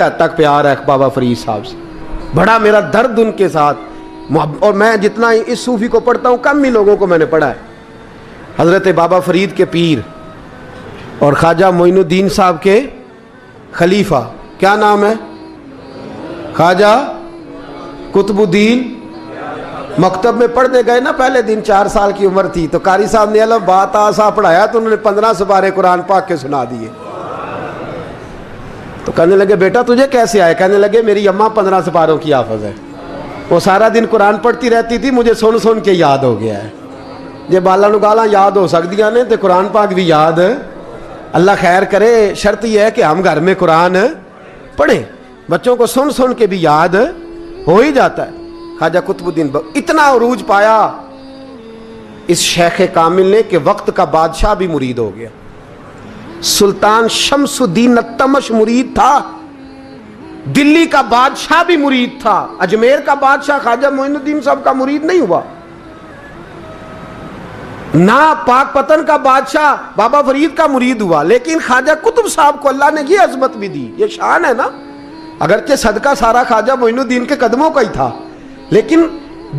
تک پیار ہے بابا فرید صاحب سے, بڑا میرا درد ان کے ساتھ. اور میں جتنا اس صوفی کو پڑھتا ہوں کم ہی لوگوں کو میں نے پڑھا ہے. حضرت بابا فرید کے پیر اور خواجہ معین الدین صاحب کے خلیفہ, کیا نام ہے؟ خواجہ قطب الدین. مکتب میں پڑھنے گئے نا, پہلے دن 4 سال کی عمر تھی, تو قاری صاحب نے الف بات آسا پڑھایا تو انہوں نے 15 سپارے قرآن پاک کے سنا دیے. تو کہنے لگے بیٹا تجھے کیسے آئے؟ کہنے لگے میری اماں 15 سپاروں کی حافظ ہے, وہ سارا دن قرآن پڑھتی رہتی تھی, مجھے سن سن کے یاد ہو گیا ہے. یہ بالا نگالا یاد ہو سکتی ہیں تو قرآن پاک بھی یاد. اللہ خیر کرے, شرط یہ ہے کہ ہم گھر میں قرآن پڑھیں, بچوں کو سن سن کے بھی یاد ہو ہی جاتا ہے. خواجہ قطب الدین اتنا عروج پایا اس شیخ کامل نے کہ وقت کا بادشاہ بھی مرید ہو گیا. سلطان شمس الدین التمش مرید تھا, دلی کا بادشاہ بھی مرید تھا, اجمیر کا بادشاہ خواجہ معین الدین صاحب کا مرید نہیں ہوا, نہ پاک پتن کا بادشاہ بابا فرید کا مرید ہوا. لیکن خواجہ قطب صاحب کو اللہ نے یہ عظمت بھی دی, یہ شان ہے نا. اگرچہ صدقہ سارا خواجہ معین الدین کے قدموں کا ہی تھا, لیکن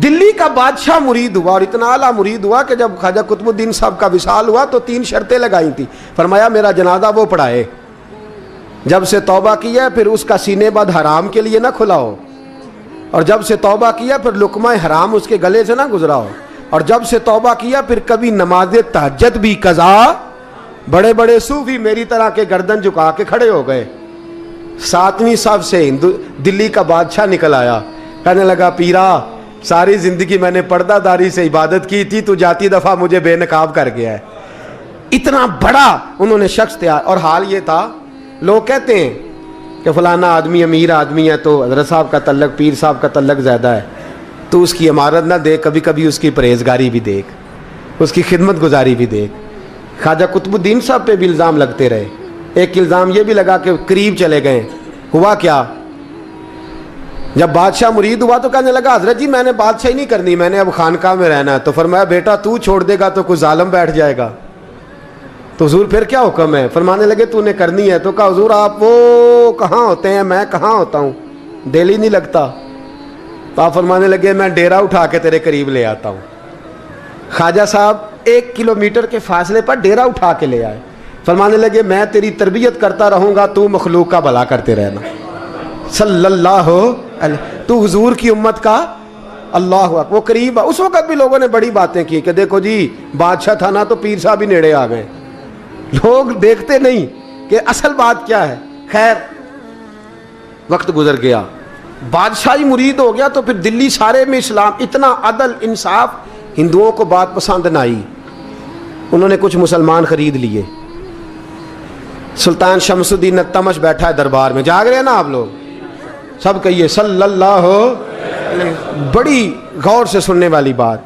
دلی کا بادشاہ مرید ہوا, اور اتنا اعلیٰ مرید ہوا کہ جب خواجہ قطب الدین صاحب کا وصال ہوا تو 3 شرطیں لگائی تھی. فرمایا میرا جنازہ وہ پڑھائے, جب سے توبہ کیا پھر اس کا سینے بد حرام کے لیے نہ کھلا ہو, اور جب سے توبہ کیا پھر لقمہ حرام اس کے گلے سے نہ گزرا ہو, اور جب سے توبہ کیا پھر کبھی نماز تہجد بھی قضا. بڑے بڑے صوفی میری طرح کے گردن جھکا کے کھڑے ہو گئے. 7ویں صف سے دلی کا بادشاہ نکل آیا, کہنے لگا پیرا ساری زندگی میں نے پردہ داری سے عبادت کی تھی, تو جاتی دفعہ مجھے بے نقاب کر گیا ہے. اتنا بڑا انہوں نے شخص تیار. اور حال یہ تھا, لوگ کہتے ہیں کہ فلانا آدمی امیر آدمی ہے تو حضرت صاحب کا تعلق, پیر صاحب کا تعلق زیادہ ہے, تو اس کی عمارت نہ دیکھ, کبھی کبھی اس کی پرہیزگاری بھی دیکھ, اس کی خدمت گزاری بھی دیکھ. خواجہ قطب الدین صاحب پہ بھی الزام لگتے رہے. ایک الزام یہ بھی لگا کہ قریب چلے گئے. ہوا کیا, جب بادشاہ مرید ہوا تو کہنے لگا حضرت جی میں نے بادشاہی نہیں کرنی, میں نے اب خانقاہ میں رہنا ہے. تو فرمایا بیٹا تو چھوڑ دے گا تو کوئی ظالم بیٹھ جائے گا. تو حضور پھر کیا حکم ہے؟ فرمانے لگے تو نے کرنی ہے. تو کہا حضور آپ وہ کہاں ہوتے ہیں, میں کہاں ہوتا ہوں, دل ہی نہیں لگتا. تو آپ فرمانے لگے میں ڈیرا اٹھا کے تیرے قریب لے آتا ہوں. خواجہ صاحب 1 کلومیٹر کے فاصلے پر ڈیرا اٹھا کے لے آئے. فرمانے لگے میں تیری تربیت کرتا رہوں گا, تو مخلوق کا بھلا کرتے رہنا. صلی اللہ علیہ, تو حضور کی امت کا اللہ اکبر. وہ قریب, اس وقت بھی لوگوں نے بڑی باتیں کی کہ دیکھو جی بادشاہ تھا نا تو پیر صاحب ہی نیڑے آ گئے. لوگ دیکھتے نہیں کہ اصل بات کیا ہے. خیر وقت گزر گیا, بادشاہی مرید ہو گیا, تو پھر دلی سارے میں اسلام, اتنا عدل انصاف, ہندوؤں کو بات پسند نہ آئی. انہوں نے کچھ مسلمان خرید لیے. سلطان شمس الدین التمش بیٹھا ہے دربار میں, جاگ رہے ہیں نا آپ لوگ, سب کہیے صلی اللہ علیہ. بڑی غور سے سننے والی بات.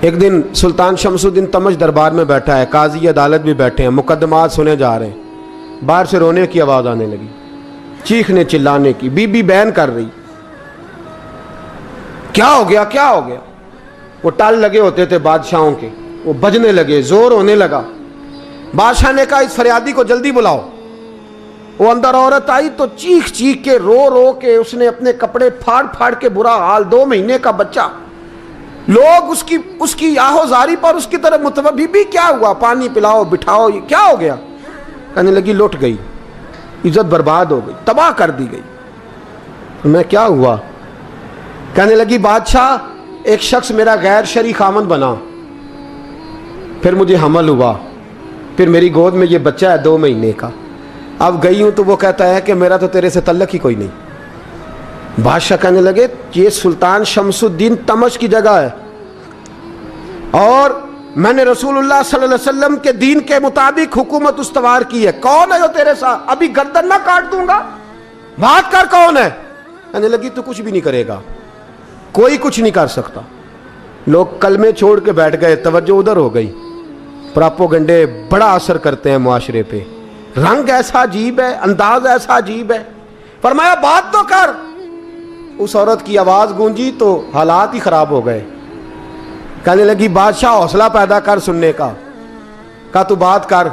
ایک دن سلطان شمس الدین تمش دربار میں بیٹھا ہے, قاضی عدالت بھی بیٹھے ہیں, مقدمات سنے جا رہے ہیں. باہر سے رونے کی آواز آنے لگی, چیخنے چلانے کی. بی بی بیان کر رہی, کیا ہو گیا کیا ہو گیا. وہ ٹال لگے ہوتے تھے بادشاہوں کے, وہ بجنے لگے, زور ہونے لگا. بادشاہ نے کہا اس فریادی کو جلدی بلاؤ. وہ اندر عورت آئی تو چیخ چیخ کے رو رو کے اس نے اپنے کپڑے پھاڑ پھاڑ کے, برا حال, 2 مہینے کا بچہ. لوگ اس کی آہو زاری پر اس کی طرف متوجہ. بی بی کیا ہوا, پانی پلاؤ, بٹھاؤ, کیا ہو گیا. کہنے لگی لٹ گئی, عزت برباد ہو گئی, تباہ کر دی گئی. میں کیا ہوا؟ کہنے لگی بادشاہ ایک شخص میرا غیر شرعی خامند بنا, پھر مجھے حمل ہوا, پھر میری گود میں یہ بچہ ہے 2 مہینے کا. اب گئی ہوں تو وہ کہتا ہے کہ میرا تو تیرے سے تعلق ہی کوئی نہیں. بادشاہ کہنے لگے یہ سلطان شمس الدین تمش کی جگہ ہے, اور میں نے رسول اللہ صلی اللہ علیہ وسلم کے دین کے مطابق حکومت استوار کی ہے. کون ہے جو تیرے ساتھ؟ ابھی گردن نہ کاٹ دوں گا, بات کر کون ہے. کہنے لگی تو کچھ بھی نہیں کرے گا, کوئی کچھ نہیں کر سکتا. لوگ کلمے چھوڑ کے بیٹھ گئے, توجہ ادھر ہو گئی. پراپوگنڈے بڑا اثر کرتے ہیں معاشرے پہ. رنگ ایسا عجیب ہے, انداز ایسا عجیب ہے. فرمایا بات تو کر. اس عورت کی آواز گونجی تو حالات ہی خراب ہو گئے. کہنے لگی بادشاہ حوصلہ پیدا کر سننے کا. کہا تو بات کر.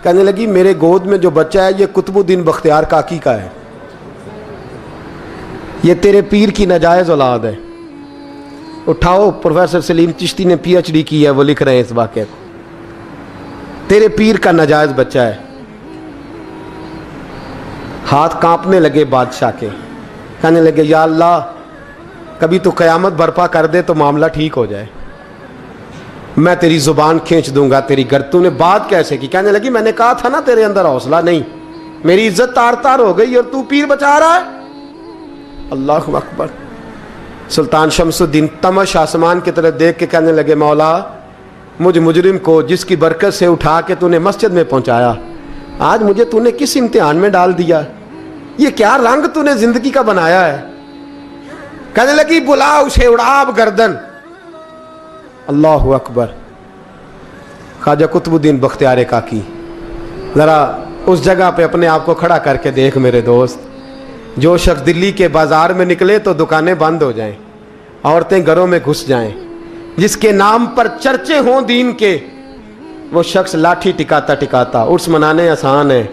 کہنے لگی میرے گود میں جو بچہ ہے یہ قطب الدین بختیار کاکی کا ہے، یہ تیرے پیر کی ناجائز اولاد ہے۔ اٹھاؤ، پروفیسر سلیم چشتی نے پی ایچ ڈی کی ہے، وہ لکھ رہے ہیں اس واقعے کو، تیرے پیر کا ناجائز بچہ ہے۔ ہاتھ کانپنے لگے بادشاہ کے، کہنے لگے یا اللہ کبھی تو قیامت برپا کر دے تو معاملہ ٹھیک ہو جائے، میں تیری زبان کھینچ دوں گا تیری تو نے بات کیسے کی؟ کہنے لگی میں نے کہا تھا نا تیرے اندر حوصلہ نہیں، میری عزت تار تار ہو گئی اور تو پیر بچا رہا ہے۔ اللہ اکبر۔ سلطان شمس الدین تمش آسمان کی طرف دیکھ کے کہنے لگے مولا مجھ مجرم کو جس کی برکت سے اٹھا کے تو نے مسجد میں پہنچایا، آج مجھے تو نے کس امتحان میں ڈال دیا؟ یہ کیا رنگ تو نے زندگی کا بنایا ہے؟ کہنے لگی بلا اسے، اڑاب گردن۔ اللہ اکبر۔ خواجہ قطب الدین بختیار کاکی، ذرا اس جگہ پہ اپنے آپ کو کھڑا کر کے دیکھ میرے دوست، جو شخص دلی کے بازار میں نکلے تو دکانیں بند ہو جائیں، عورتیں گھروں میں گھس جائیں، جس کے نام پر چرچے ہوں دین کے، وہ شخص لاٹھی ٹکاتا ٹکاتا، عرس منانے آسان ہے،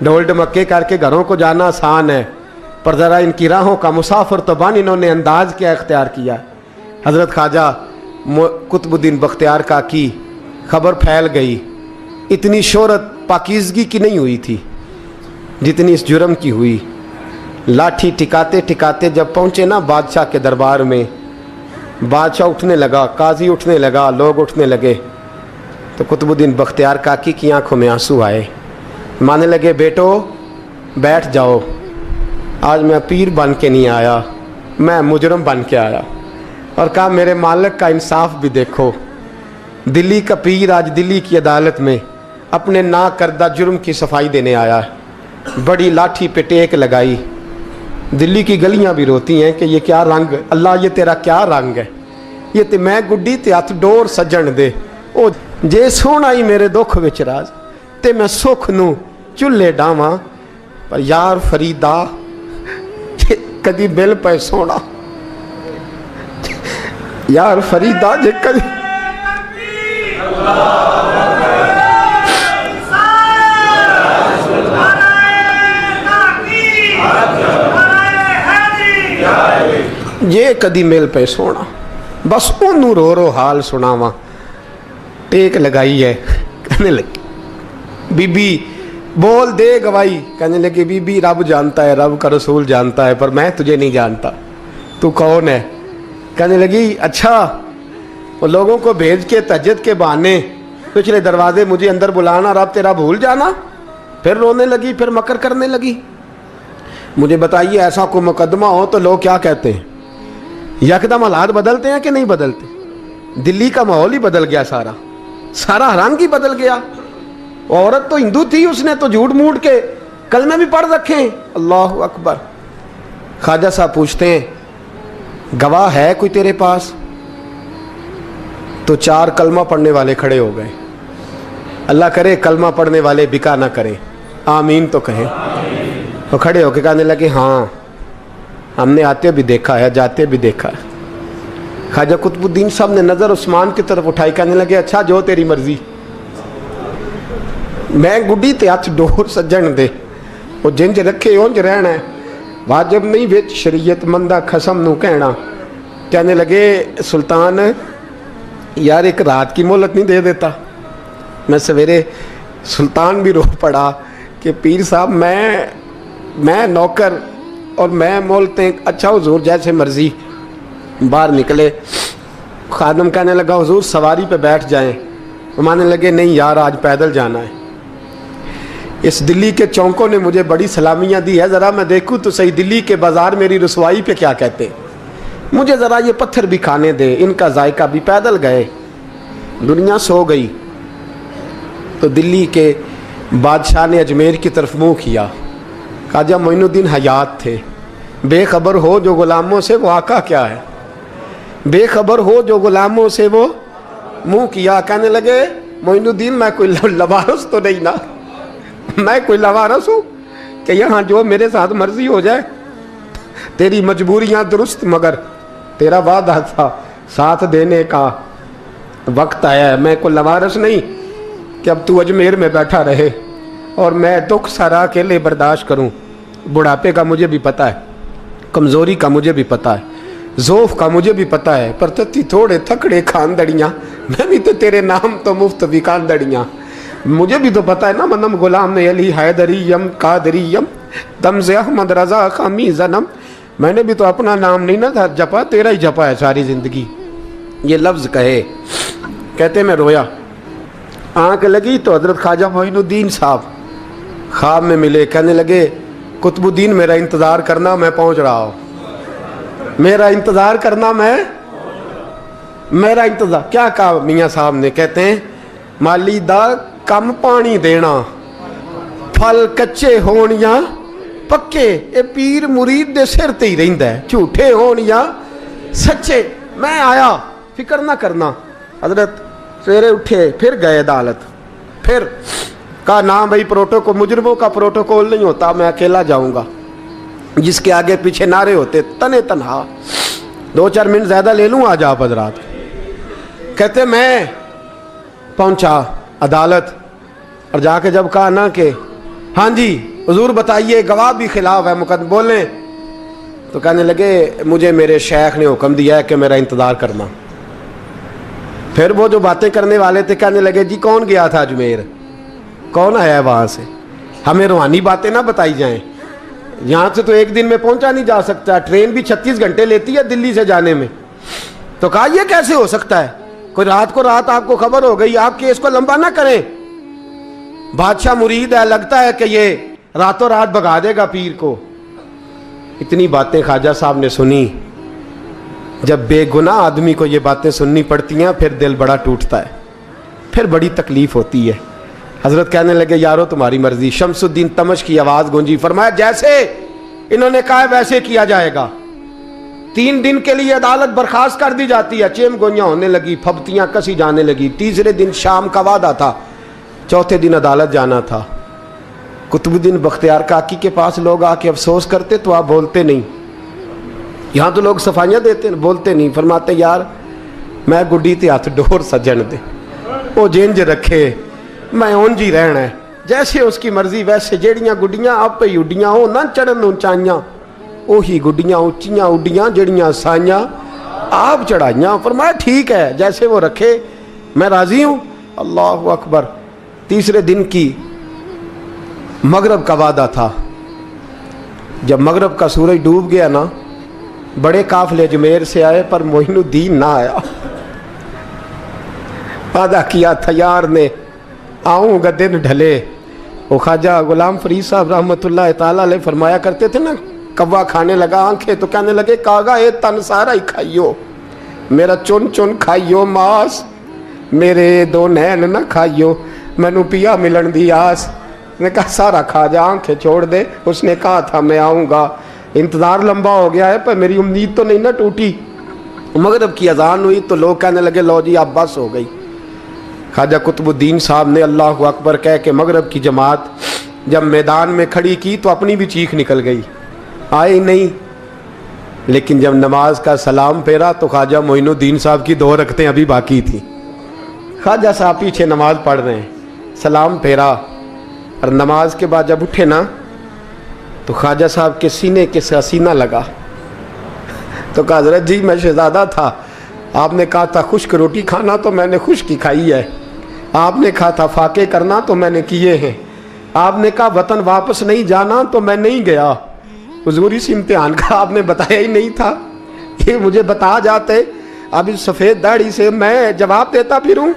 ڈھول ڈمکے کر کے گھروں کو جانا آسان ہے، پر ذرا ان کی راہوں کا مسافر تو بن انہوں نے انداز کیا اختیار کیا۔ حضرت خواجہ قطب الدین بختیار کاکی، خبر پھیل گئی، اتنی شہرت پاکیزگی کی نہیں ہوئی تھی جتنی اس جرم کی ہوئی۔ لاٹھی ٹکاتے ٹکاتے جب پہنچے نا بادشاہ کے دربار میں، بادشاہ اٹھنے لگا، قاضی اٹھنے لگا، لوگ اٹھنے لگے، تو قطب الدین بختیار کاکی کی آنکھوں میں آنسو آئے، مانے لگے بیٹو بیٹھ جاؤ، آج میں پیر بن کے نہیں آیا، میں مجرم بن کے آیا۔ اور کہا میرے مالک کا انصاف بھی دیکھو، دلی کا پیر آج دلی کی عدالت میں اپنے نا کردہ جرم کی صفائی دینے آیا ہے، بڑی لاٹھی پہ ٹیک لگائی، دلی کی گلیاں بھی روتی ہیں کہ یہ کیا رنگ، اللہ یہ تیرا کیا رنگ ہے، یہ تے میں گڈی تے ہاتھ ڈور سجن دے، او جے سونا ہی میرے دکھ وچ راز تے میں سکھ نو چلے ڈاواں، پر یار فریدا کدی بل پہ سونا، یار فریدا جے کدی یہ کدی مل پہ سونا، بس انہوں رو رو حال سناواں، ٹیک لگائی ہے، کہنے لگی بی بی بول دے گواہی، کہنے لگی بی بی رب جانتا ہے، رب کا رسول جانتا ہے، پر میں تجھے نہیں جانتا، تو کون ہے؟ کہنے لگی اچھا وہ لوگوں کو بھیج کے تہجد کے بہانے پچھلے دروازے مجھے اندر بلانا، رب تیرا بھول جانا، پھر رونے لگی، پھر مکر کرنے لگی۔ مجھے بتائیے ایسا کوئی مقدمہ ہو تو لوگ کیا کہتے ہیں؟ یکدم حالات بدلتے ہیں کہ نہیں بدلتے؟ دلی کا ماحول ہی بدل گیا، سارا رنگ ہی بدل گیا۔ عورت تو ہندو تھی، اس نے تو جھوٹ موٹ کے کلمے بھی پڑھ رکھے ہیں۔ اللہ اکبر۔ خواجہ صاحب پوچھتے ہیں گواہ ہے کوئی تیرے پاس؟ تو 4 کلمہ پڑھنے والے کھڑے ہو گئے۔ اللہ کرے کلمہ پڑھنے والے بکا نہ کریں، آمین تو کہیں۔ وہ کھڑے ہو کے کہنے لگے ہاں ہم نے آتے بھی دیکھا ہے، جاتے بھی دیکھا ہے۔ خواجہ قطب الدین صاحب نے نظر عثمان کی طرف اٹھائی، کہنے لگے اچھا جو تیری مرضی، میں گڈی تے ہاتھ ڈور سجن دے، وہ جنج رکھے اونج رہنا ہے، واجب نہیں وچ شریعت مندہ خسم نو کہنا۔ کہنے لگے سلطان یار ایک رات کی مہلت نہیں دے دیتا؟ میں سویرے سلطان بھی رو پڑا کہ پیر صاحب میں نوکر اور میں مولتے، اچھا حضور جیسے مرضی۔ باہر نکلے، خادم کہنے لگا حضور سواری پہ بیٹھ جائیں، وہ مانے لگے نہیں یار آج پیدل جانا ہے، اس دلی کے چونکوں نے مجھے بڑی سلامیاں دی ہے، ذرا میں دیکھوں تو صحیح دلی کے بازار میری رسوائی پہ کیا کہتے، مجھے ذرا یہ پتھر بھی کھانے دے، ان کا ذائقہ بھی۔ پیدل گئے، دنیا سو گئی تو دلی کے بادشاہ نے اجمیر کی طرف منہ کیا، خواجہ معین الدین حیات تھے، بے خبر ہو جو غلاموں سے وہ آقا کیا ہے، بے خبر ہو جو غلاموں سے وہ منہ کیا۔ کہنے لگے معین الدین میں کوئی لوارس تو نہیں نا، میں کوئی لوارس ہوں کہ یہاں جو میرے ساتھ مرضی ہو جائے، تیری مجبوریاں درست مگر تیرا وعدہ تھا ساتھ دینے کا، وقت آیا ہے، میں کوئی لوارس نہیں کہ اب تو اجمیر میں بیٹھا رہے۔ اور میں دکھ سارا اکیلے برداشت کروں. بڑھاپے کا مجھے بھی پتہ ہے, کمزوری کا مجھے بھی پتہ ہے, ذوف کا مجھے بھی پتہ ہے, پر تتی تھوڑے تھکڑے کھاندڑیاں, میں بھی تو تیرے نام تو مفت بھی کھاندڑیاں. مجھے بھی تو پتہ ہے نا, منم غلام علی حیدریم قادریم تمز احمد رضا خامی زنم. میں نے بھی تو اپنا نام نہیں نہ جپا, تیرا ہی جپا ہے ساری زندگی. یہ لفظ کہے, کہتے میں رویا. آنکھ لگی تو حضرت خواجہ معین الدین صاحب خواب میں ملے. کہنے لگے قطب الدین میرا انتظار کرنا, میں پہنچ رہا ہوں. میرا انتظار کرنا, میرا انتظار. کیا کہا میاں صاحب نے؟ کہتے ہیں مالی دا کم پانی دینا, پھل کچے ہون یا پکے, اے پیر مرید دے سر تے ہی رہندا ہے, جھوٹے ہون یا سچے. میں آیا, فکر نہ کرنا. حضرت سویرے اٹھے, پھر گئے عدالت. پھر کہا نہ بھائی پروٹوکول, مجرموں کا پروٹوکول نہیں ہوتا, میں اکیلا جاؤں گا. جس کے آگے پیچھے نعرے ہوتے تنے تنہا. 2-4 منٹ زیادہ لے لوں آج آپ حضرات. کہتے میں پہنچا عدالت, اور جا کے جب کہا نا کہ ہاں جی حضور بتائیے, گواہ بھی خلاف ہے, مقدمہ بولیں, تو کہنے لگے مجھے میرے شیخ نے حکم دیا ہے کہ میرا انتظار کرنا. پھر وہ جو باتیں کرنے والے تھے کہنے لگے جی کون گیا تھا اجمیر, کون آیا ہے وہاں سے, ہمیں روحانی باتیں نہ بتائی جائیں. یہاں سے تو ایک دن میں پہنچا نہیں جا سکتا, ٹرین بھی 36 گھنٹے لیتی ہے دلی سے جانے میں. تو کہا یہ کیسے ہو سکتا ہے, کوئی رات کو رات آپ کو خبر ہو گئی, آپ کیس کو لمبا نہ کریں. بادشاہ مرید ہے, لگتا ہے کہ یہ راتوں رات بھگا دے گا پیر کو. اتنی باتیں خواجہ صاحب نے سنی. جب بے گناہ آدمی کو یہ باتیں سننی پڑتی ہیں پھر دل بڑا ٹوٹتا ہے, پھر بڑی تکلیف ہوتی ہے. حضرت کہنے لگے یارو تمہاری مرضی. شمس الدین تمش کی آواز گونجی, فرمایا جیسے انہوں نے کہا ویسے کیا جائے گا. 3 دن کے لیے عدالت برخاست کر دی جاتی ہے. چیم گوئیاں ہونے لگی, پھبتیاں کسی جانے لگی. تیسرے دن شام کا وعدہ تھا, چوتھے دن عدالت جانا تھا. قطب الدین بختیار کاکی کے پاس لوگ آ کے افسوس کرتے تو آپ بولتے نہیں. یہاں تو لوگ صفائیاں دیتے بولتے نہیں. فرماتے یار میں گڈی تے ہاتھ ڈور سجن دے, وہ جینج رکھے, میں اونج ہی رہنا ہے, جیسے اس کی مرضی ویسے. جیڑیاں گڈیاں آپ پہ اڈیاں ہو نہ چڑھن اونچائیاں, وہی گڈیاں اونچیاں اڈیاں جیڑیاں سائیاں آپ چڑھائیاں. فرمایا ٹھیک ہے جیسے وہ رکھے, میں راضی ہوں. اللہ اکبر. تیسرے دن کی مغرب کا وعدہ تھا. جب مغرب کا سورج ڈوب گیا نا, بڑے قافلے اجمیر سے آئے پر معین الدین نہ آیا. وعدہ کیا تھا یار نے, آؤں گا دن ڈھلے. وہ خواجہ غلام فرید صاحب رحمۃ اللہ تعالیٰ علیہ فرمایا کرتے تھے نا, کوا کھانے لگا آنکھیں تو کہنے لگے کاغا اے تن سارا ہی کھائیو, میرا چن چن کھائیو ماس, میرے 2 نین نہ کھائیو, مینو پیا ملن دی آس. نے کہا سارا کھا جا, آنکھیں چھوڑ دے. اس نے کہا تھا میں آؤں گا, انتظار لمبا ہو گیا ہے پر میری امید تو نہیں نہ ٹوٹی. مغرب کی اذان ہوئی تو لوگ کہنے لگے لو جی اب بس ہو گئی. خواجہ قطب الدین صاحب نے اللہ اکبر کہہ کے مغرب کی جماعت جب میدان میں کھڑی کی تو اپنی بھی چیخ نکل گئی, آئی نہیں. لیکن جب نماز کا سلام پھیرا تو خواجہ معین الدین صاحب کی 2 رکعتیں ابھی باقی تھیں. خواجہ صاحب پیچھے نماز پڑھ رہے ہیں, سلام پھیرا, اور نماز کے بعد جب اٹھے نا تو خواجہ صاحب کے سینے کے سینہ لگا. تو کہا حضرت جی میں شہزادہ تھا, آپ نے کہا تھا خشک روٹی کھانا تو میں نے خشک کی کھائی ہے, آپ نے کہا تھا فاقے کرنا تو میں نے کیے ہیں, آپ نے کہا وطن واپس نہیں جانا تو میں نہیں گیا. حضور اس امتحان کا آپ نے بتایا ہی نہیں تھا, یہ مجھے بتا جاتے اب اس سفید داڑھی سے میں جواب دیتا پھروں.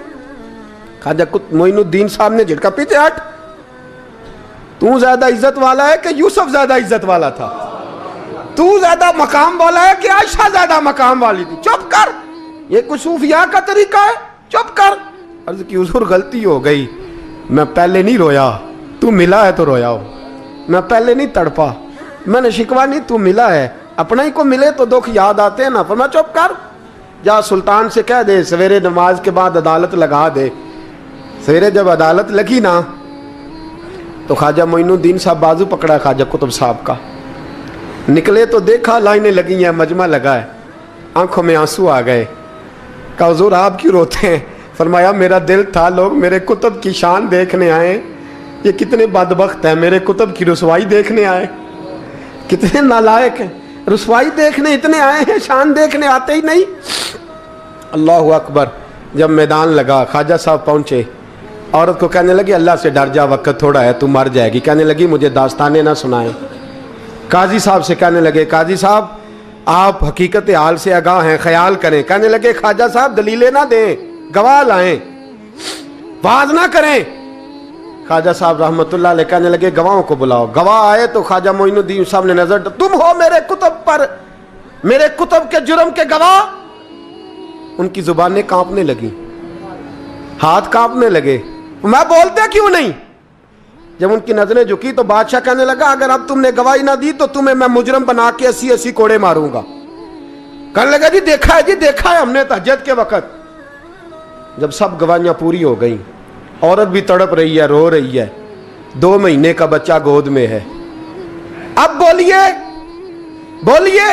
خواجہ معین الدین صاحب نے جھٹکا, پیچھے ہٹ, تو زیادہ عزت والا ہے کہ یوسف زیادہ عزت والا تھا, تو زیادہ مقام والا ہے کہ عائشہ زیادہ مقام والی تھی, چپ کر, یہ کچھ صوفیاء کا طریقہ ہے, چپ کر. عرض کی حضور غلطی ہو گئی, میں پہلے نہیں رویا, تو ملا ہے تو رویا ہو, میں پہلے نہیں تڑپا, میں نے شکوا نہیں, تو ملا ہے, اپنا ہی کو ملے تو دکھ یاد آتے ہیں نا. فرمایا چپ کر, جا سلطان سے کہہ دے سویرے نماز کے بعد عدالت لگا دے. سویرے جب عدالت لگی نا تو خواجہ معین الدین صاحب بازو پکڑا خواجہ قطب صاحب کا, نکلے تو دیکھا لائنیں لگی ہیں, مجمع لگا ہے, آنکھوں میں آنسو آ گئے. کہا حضور آپ کیوں روتے ہیں؟ فرمایا میرا دل تھا لوگ میرے قطب کی شان دیکھنے آئے, یہ کتنے بدبخت ہیں، میرے کتب کی رسوائی دیکھنے آئے، کتنے نالائق ہیں، رسوائی دیکھنے اتنے آئے ہیں، شان دیکھنے آتے ہی نہیں۔ اللہ اکبر۔ جب میدان لگا خواجہ صاحب پہنچے، عورت کو کہنے لگی اللہ سے ڈر جا، وقت تھوڑا ہے، تو مر جائے گی۔ کہنے لگی مجھے داستانیں نہ سنائیں۔ قاضی صاحب سے کہنے لگے قاضی صاحب آپ حقیقت حال سے آگاہ ہیں، خیال کریں۔ کہنے لگے خواجہ صاحب دلیلیں نہ دیں، گواہ لائیں، وعظ نہ کریں۔ خواجہ صاحب رحمت اللہ علیہ کہنے لگے گواہوں کو بلاؤ۔ گواہ آئے تو خواجہ معین الدین صاحب نے نظر، تم ہو میرے کتب پر، میرے کتب کے جرم کے گواہ؟ ان کی زبانیں کانپنے لگی، ہاتھ کانپنے لگے، میں بولتے کیوں نہیں؟ جب ان کی نظریں جھکی تو بادشاہ کہنے لگا اگر اب تم نے گواہی نہ دی تو تمہیں میں مجرم بنا کے 80 کوڑے ماروں گا۔ کہنے لگا جی دیکھا ہے ہم نے تہجد کے وقت۔ جب سب گواہیاں پوری ہو گئیں، عورت بھی تڑپ رہی ہے، رو رہی ہے، 2 مہینے کا بچہ گود میں ہے۔ اب بولیے،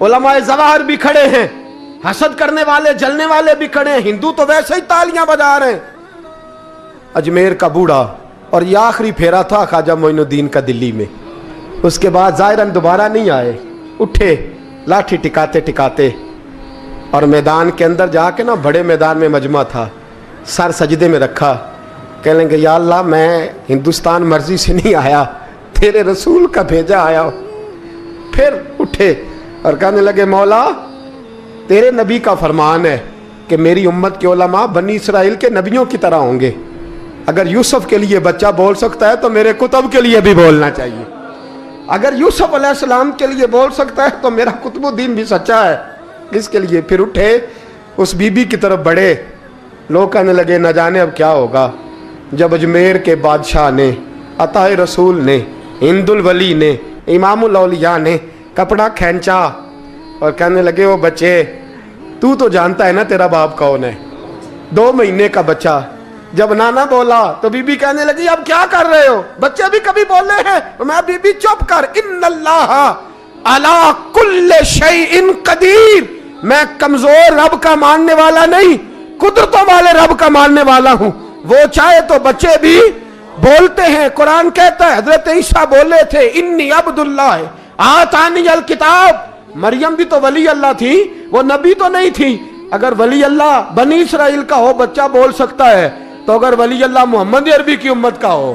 علماء ظواہر بھی کھڑے ہیں، حسد کرنے والے جلنے والے بھی کھڑے ہیں، ہندو تو ویسے ہی تالیاں بجا رہے ہیں۔ اجمیر کا بوڑھا، اور یہ آخری پھیرا تھا خواجہ معین الدین کا دلی میں، اس کے بعد ظاہراً دوبارہ نہیں آئے، اٹھے لاٹھی ٹکاتے ٹکاتے اور میدان کے اندر جا کے نا، بڑے میدان میں مجمع تھا، سر سجدے میں رکھا، کہنے لگے یا اللہ میں ہندوستان مرضی سے نہیں آیا، تیرے رسول کا بھیجا آیا ہوں۔ پھر اٹھے اور کہنے لگے مولا تیرے نبی کا فرمان ہے کہ میری امت کے علماء بنی اسرائیل کے نبیوں کی طرح ہوں گے، اگر یوسف کے لیے بچہ بول سکتا ہے تو میرے کتب کے لیے بھی بولنا چاہیے، اگر یوسف علیہ السلام کے لیے بول سکتا ہے تو میرا قطب الدین بھی سچا ہے، اس کے لیے۔ پھر اٹھے اس بی بی کی طرف بڑھے، لوگ کہنے لگے نہ جانے اب کیا ہوگا۔ جب اجمیر کے بادشاہ نے، عطا رسول نے، ہند الولی نے، امام الاولیاء نے کپڑا کھینچا اور کہنے لگے وہ بچے تو جانتا ہے نا تیرا باپ کون ہے، 2 مہینے کا بچہ۔ جب نانا بولا تو بی بی کہنے لگی اب کیا کر رہے ہو، بچے بھی کبھی بولے ہیں؟ میں بی بی چپ کر، ان اللہ علی کل شیء قدیر، میں کمزور رب کا ماننے والا نہیں، قدرتوں والے رب کا ماننے والا ہوں، وہ چاہے تو بچے بھی بولتے ہیں۔ قرآن کہتا ہے حضرت عیسیٰ بولے تھے انی عبداللہ آتانی الکتاب، مریم بھی تو ولی اللہ تھی، وہ نبی تو نہیں تھی۔ اگر ولی اللہ بنی اسرائیل کا ہو بچہ بول سکتا ہے، تو اگر ولی اللہ محمد عربی کی امت کا ہو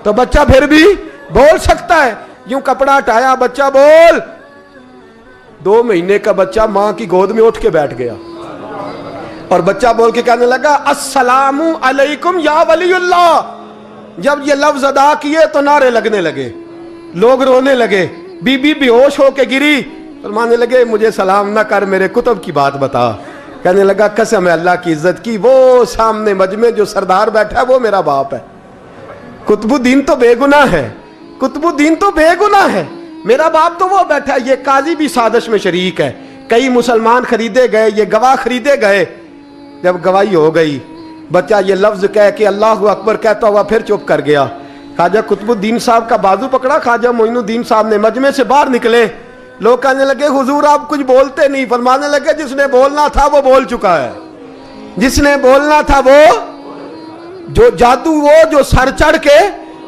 تو بچہ پھر بھی بول سکتا ہے۔ یوں کپڑا ہٹایا، بچہ بول، 2 مہینے کا بچہ ماں کی گود میں اٹھ کے بیٹھ گیا اور بچہ بول کے کہنے لگا السلام علیکم یا ولی اللہ۔ جب یہ لفظ ادا کیے تو نعرے لگنے لگے، لوگ رونے لگے، بی بی بے ہوش ہو کے گری، فرمانے لگے مجھے سلام نہ کر، میرے کتب کی بات بتا۔ کہنے لگا قسم ہے اللہ کی عزت کی، وہ سامنے مجمع جو سردار بیٹھا ہے وہ میرا باپ ہے، قطب الدین تو بے گناہ ہے، قطب الدین تو بے گناہ ہے، میرا باپ تو وہ بیٹھا ہے۔ یہ قاضی بھی سازش میں شریک ہے، کئی مسلمان خریدے گئے، یہ گواہ خریدے گئے۔ جب گواہی ہو گئی، بچہ یہ لفظ کہہ کے اللہ اکبر کہتا ہوا پھر چپ کر گیا۔ خواجہ قطب الدین صاحب کا بازو پکڑا، خواجہ معین الدین صاحب نے مجمع سے باہر نکلے، لوگ کہنے لگے حضور آپ کچھ بولتے نہیں۔ فرمانے لگے جس نے بولنا تھا وہ بول چکا ہے، جس نے بولنا تھا وہ جو جادو، وہ جو سر چڑھ کے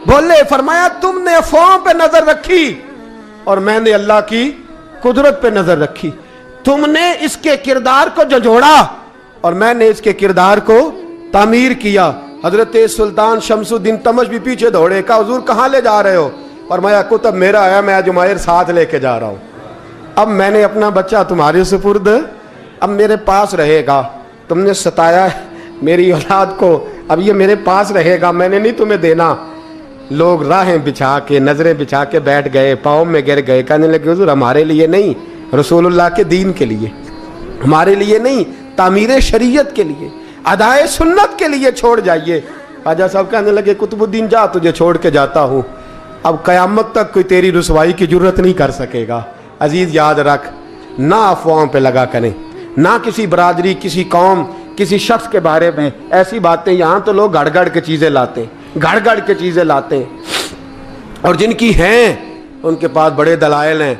بولے۔ فرمایا تم نے افواہوں پہ نظر رکھی اور میں نے اللہ کی قدرت پہ نظر رکھی، تم نے اس کے کردار کو جھنجھوڑا اور میں نے اس کے کردار کو تعمیر کیا۔ حضرت سلطان شمس الدین تمش بھی پیچھے دوڑے، کہا حضور کہاں لے جا رہے ہو؟ فرمایا کتب میرا ہے، میں جمائر ساتھ لے کے جا رہا ہوں، اب میں نے اپنا بچہ تمہارے سپرد، اب میرے پاس رہے گا، تم نے ستایا میری اولاد کو، اب یہ میرے پاس رہے گا، میں نے نہیں تمہیں دینا۔ لوگ راہیں بچھا کے، نظریں بچھا کے بیٹھ گئے، پاؤں میں گر گئے، کہنے لگے حضور ہمارے لیے نہیں، رسول اللہ کے دین کے لیے، ہمارے لیے نہیں، تعمیر شریعت کے لیے، ادائے سنت کے لیے چھوڑ جائیے۔ خواجہ صاحب کہنے لگے قطب الدین جا، تجھے چھوڑ کے جاتا ہوں، اب قیامت تک کوئی تیری رسوائی کی جرت نہیں کر سکے گا۔ عزیز یاد رکھ، نہ افواہوں پہ لگا کریں، نہ کسی برادری، کسی قوم، کسی شخص کے بارے میں ایسی باتیں۔ یہاں تو لوگ گھڑ گھڑ کے چیزیں لاتے ہیں، گھڑ گھڑ کے چیزیں لاتے ہیں، اور جن کی ہیں ان کے پاس بڑے دلائل ہیں۔